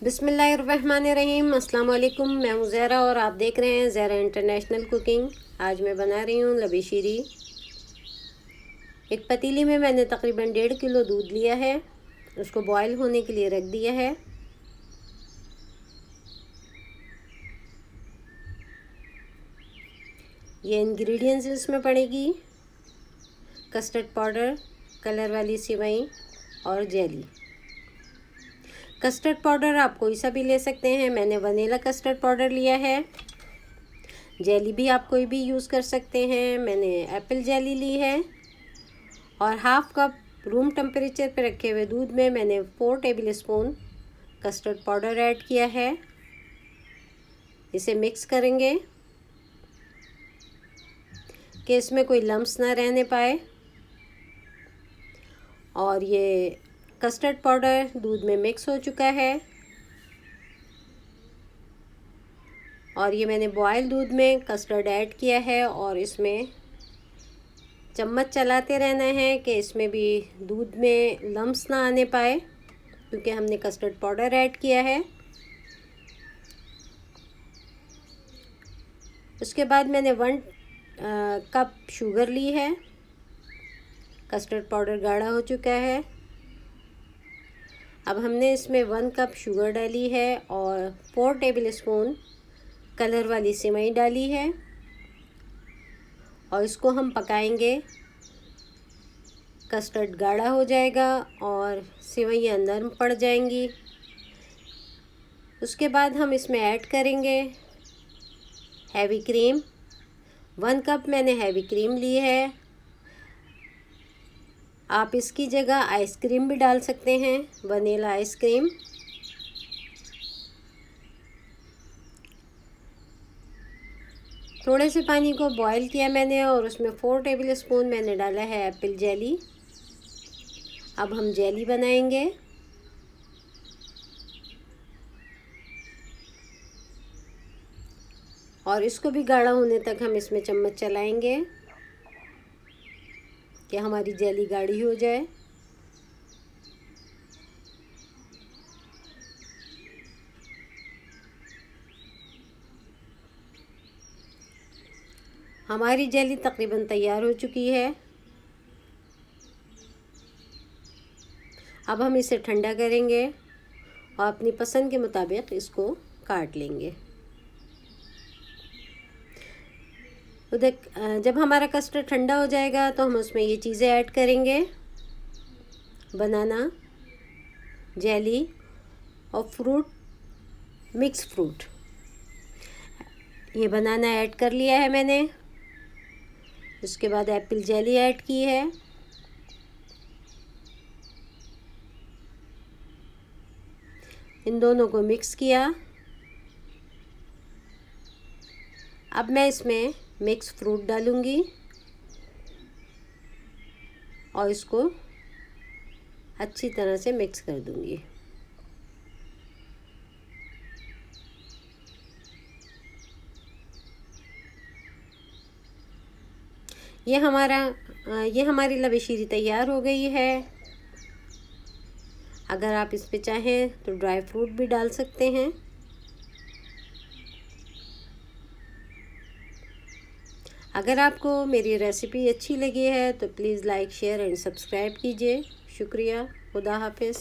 बिस्मिल्लाहिर्रहमानिर्रहीम। अस्सलाम वालेकुम। मैं हूँ ज़हरा और आप देख रहे हैं ज़हरा इंटरनेशनल कुकिंग। आज मैं बना रही हूँ लबीशीरी। एक पतीली में मैंने तकरीबन 1.5 किलो दूध लिया है, उसको बॉयल होने के लिए रख दिया है। ये इंग्रेडिएंट्स इसमें पड़ेगी: कस्टर्ड पाउडर, कलर वाली सेवई और जेली। कस्टर्ड पाउडर आप कोई सा भी ले सकते हैं, मैंने वनीला कस्टर्ड पाउडर लिया है। जेली भी आप कोई भी यूज़ कर सकते हैं, मैंने एप्पल जेली ली है। और हाफ़ कप रूम टेम्परेचर पर रखे हुए दूध में मैंने 4 table spoon custard powder add किया है। इसे मिक्स करेंगे कि इसमें कोई लम्स ना रहने पाए। और ये कस्टर्ड पाउडर दूध में मिक्स हो चुका है और ये मैंने बॉयल दूध में कस्टर्ड ऐड किया है और इसमें चम्मच चलाते रहना है कि इसमें भी दूध में लम्स ना आने पाए, क्योंकि हमने कस्टर्ड पाउडर ऐड किया है। उसके बाद मैंने 1 कप शुगर ली है। कस्टर्ड पाउडर गाढ़ा हो चुका है। अब हमने इसमें 1 कप शुगर डाली है और 4 टेबल स्पून कलर वाली सेवई डाली है और इसको हम पकाएंगे। कस्टर्ड गाढ़ा हो जाएगा और सेवइयाँ नरम पड़ जाएंगी। उसके बाद हम इसमें ऐड करेंगे हैवी क्रीम। 1 कप मैंने हैवी क्रीम ली है। आप इसकी जगह आइसक्रीम भी डाल सकते हैं, वनीला आइसक्रीम। थोड़े से पानी को बॉईल किया मैंने और उसमें 4 टेबल स्पून मैंने डाला है एप्पल जेली। अब हम जेली बनाएंगे। और इसको भी गाढ़ा होने तक हम इसमें चम्मच चलाएंगे कि हमारी जेली गाढ़ी हो जाए। हमारी जेली तकरीबन तैयार हो चुकी है। अब हम इसे ठंडा करेंगे और अपनी पसंद के मुताबिक इसको काट लेंगे। जब हमारा कस्टर्ड ठंडा हो जाएगा तो हम उसमें ये चीज़ें ऐड करेंगे: बनाना, जेली और फ्रूट, मिक्स फ्रूट। ये बनाना ऐड कर लिया है मैंने। उसके बाद एप्पल जेली ऐड की है। इन दोनों को मिक्स किया। अब मैं इसमें मिक्स फ्रूट डालूंगी और इसको अच्छी तरह से मिक्स कर दूंगी। ये हमारी लबीशीरी तैयार हो गई है। अगर आप इस पे चाहें तो ड्राई फ्रूट भी डाल सकते हैं। अगर आपको मेरी रेसिपी अच्छी लगी है तो please like, share and subscribe कीजिए। शुक्रिया। खुदा हाफिज़।